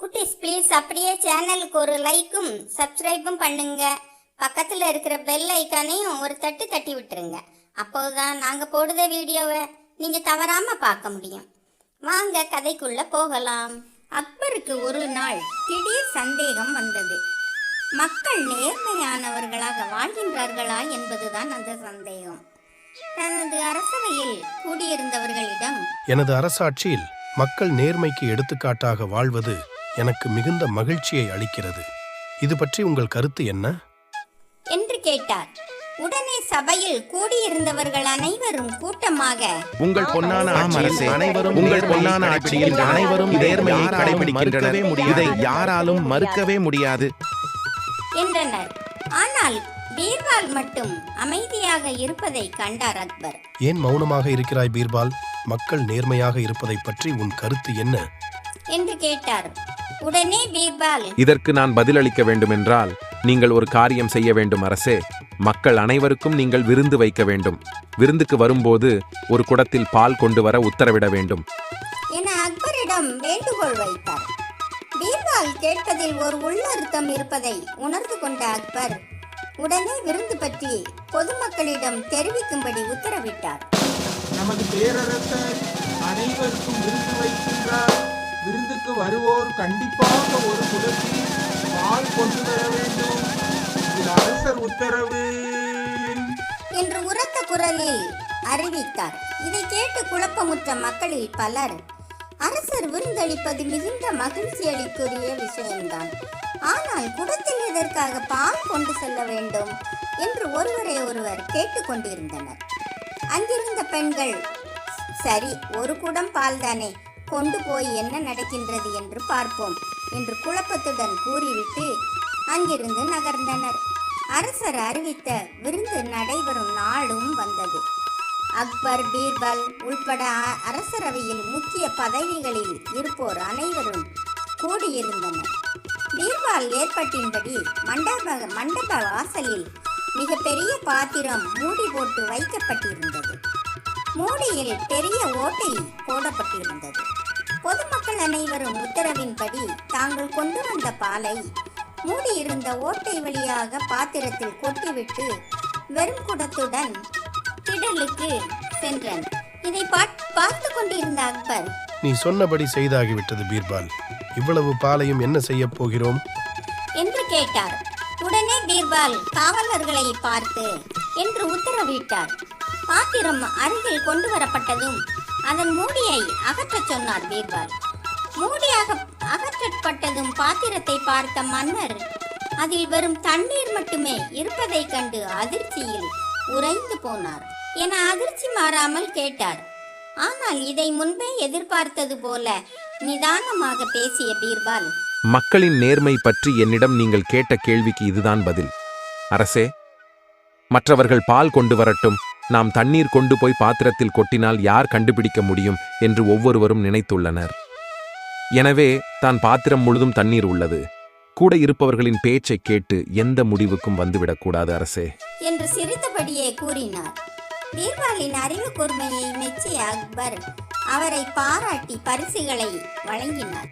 குட்டீஸ் ப்ளீஸ் அப்படியே சேனலுக்கு ஒரு லைக்கும் சப்ஸ்கிரைபும் பண்ணுங்க. பக்கத்தில் இருக்கிற பெல் ஐக்கானையும் ஒரு தட்டு தட்டி விட்டுருங்க. அப்போதான் நாங்கள் போடுற வீடியோவை நீங்கள் தவறாமல் பார்க்க முடியும். வாங்க கதைக்குள்ள போகலாம். அக்பருக்கு ஒரு நாள் திடீர் சந்தேகம் வந்தது. மக்கள் நேர்மையானவர்களாக வாழ்கின்றார்களா என்பதுதான் அந்த சந்தேகம். தனது அரசவையில் கூடியிருந்தவர்களிடம், எனது அரசாட்சியில் மக்கள் நேர்மைக்கு எடுத்துக்காட்டாக வாழ்வது எனக்கு மிகுந்த மகிழ்ச்சியை அளிக்கிறது. இது பற்றி உங்கள் கருத்து என்ன என்று கேட்டார். உடனே சபையில் கூடியிருந்தவர்கள் அனைவரும் கூட்டமாக, உங்கள் பொன்னான ஆட்சியில் அனைவரும் உங்கள் பொன்னான ஆட்சியில் அனைவரும் நேர்மையை கடைபிடிக்கின்றனர், இதை யாராலும் மறுக்கவே முடியாது என்றனர். ஆனால் பீர்பால் மட்டும் அமைதியாக இருப்பதை கண்டார் அக்பர். ஏன் மௌனமாக இருக்கிறாய் பீர்பால்? மக்கள் நேர்மையாக இருப்பதை பற்றி உன் கருத்து என்ன என்று கேட்டார். உடனே பீர்பால், இதற்கு நான் பதிலளிக்க வேண்டுமென்றால் நீங்கள் ஒரு காரியம் செய்ய வேண்டும் அரசே. மக்கள் அனைவருக்கும் நீங்கள் விருந்து வைக்க வேண்டும். விருந்துக்கு வரும்போது ஒரு குடத்தில் பால் கொண்டு வர உத்தரவிட வேண்டும் என அக்பரிடம் வேண்டுகோள் வைத்தார். பீர்பால் கேட்பதில் ஒரு உள்ளர்த்தம் இருப்பதை உணர்ந்து கொண்ட அக்பர் உடனே விருந்து பற்றி பொதுமக்களிடம் தெரிவிக்கும்படி உத்தரவிட்டார். நமது பேரரசர் அனைவருக்கும் விருந்து வைக்கின்றார். விருந்துக்கு வருவோர் கண்டிப்பாக ஒரு குடத்தில் பால் கொண்டு வர வேண்டும். இது அரசர் உத்தரவு என்று உரத்த குரலில் அறிவித்தார். இதை கேட்டு குழப்பமுற்ற மக்களில் பலர், அரசர் விருந்தளிப்பது மிகுந்த மகிழ்ச்சி அளிக்குரிய விஷயம்தான், ஆனால் குடத்தில் எதற்காக பால் கொண்டு செல்ல வேண்டும் என்று ஒருவரை ஒருவர் கேட்டுக்கொண்டிருந்தனர். அங்கிருந்த பெண்கள், சரி, ஒரு குடம் பால் தானே, கொண்டு போய் என்ன நடக்கின்றது என்று பார்ப்போம் என்று குழப்பத்துடன் கூறிவிட்டு அங்கிருந்து நகர்ந்தனர். அரசர் அறிவித்த விருந்து நடைபெறும் நாளும் வந்தது. அக்பர், பீர்பால் உள்பட அரசரவையில் முக்கிய பதவிகளில் இருப்போர் அனைவரும் கூடியிருந்தனர். பீர்பால் ஏற்பாட்டின்படி மண்டப வாசலில் மிகப்பெரிய பாத்திரம் மூடி போட்டு வைக்கப்பட்டிருந்தது. மூடியில் பெரிய ஓட்டை போடப்பட்டிருந்தது. பொதுமக்கள் அனைவரும் உத்தரவின்படி தாங்கள் கொண்டு வந்த பாலை மூடியிருந்த ஓட்டை வழியாக பாத்திரத்தில் கொட்டிவிட்டு வெறும் குடத்துடன் திடலுக்கு சென்றனர். இதை பார்த்து கொண்டிருந்த அக்பர், நீ சொன்னபடி செய்தாகிவிட்டது பீர்பால். இவ்வளவு பாலையும் என்ன செய்ய போகிறோம் என்று கேட்டார். உடனே பீர்பால் காவலர்களை பார்த்து என்று உத்தரவிட்டார். பாத்திரம் அருகில் கொண்டு வரப்பட்டதும் அதன் மூடியை அகற்றச் சொன்னார் பீர்பால். மூடி அகற்றப்பட்டதும் பாத்திரத்தை பார்த்த மன்னர் அதில் வெறும் தண்ணீர் மட்டுமே இருப்பதை கண்டு அதிர்ச்சியில் உறைந்து போனார். என அதிர்ச்சி மாறாமல் கேட்டார். ஆனால் இதை முன்பே எதிர்பார்த்தது போல நிதானமாக பேசிய பீர்பால், மக்களின் நேர்மை பற்றி என்னிடம் நீங்கள் கேட்ட கேள்விக்கு இதுதான் பதில் அரசே. மற்றவர்கள் பால் கொண்டு வரட்டும், நாம் தண்ணீர் கொண்டு போய் பாத்திரத்தில் கொட்டினால் யார் கண்டுபிடிக்க முடியும் என்று ஒவ்வொருவரும் நினைத்துள்ளனர். எனவே தான் பாத்திரம் முழுதும் தண்ணீர் உள்ளது. கூட இருப்பவர்களின் பேச்சை கேட்டு எந்த முடிவுக்கும் வந்துவிடக்கூடாது அரசே என்று சிரித்தபடியே கூறினார். பீர்பாலின் அறிவு கூர்மையை மெச்சிய அக்பர் அவரை பாராட்டி பரிசுகளை வழங்கினார்.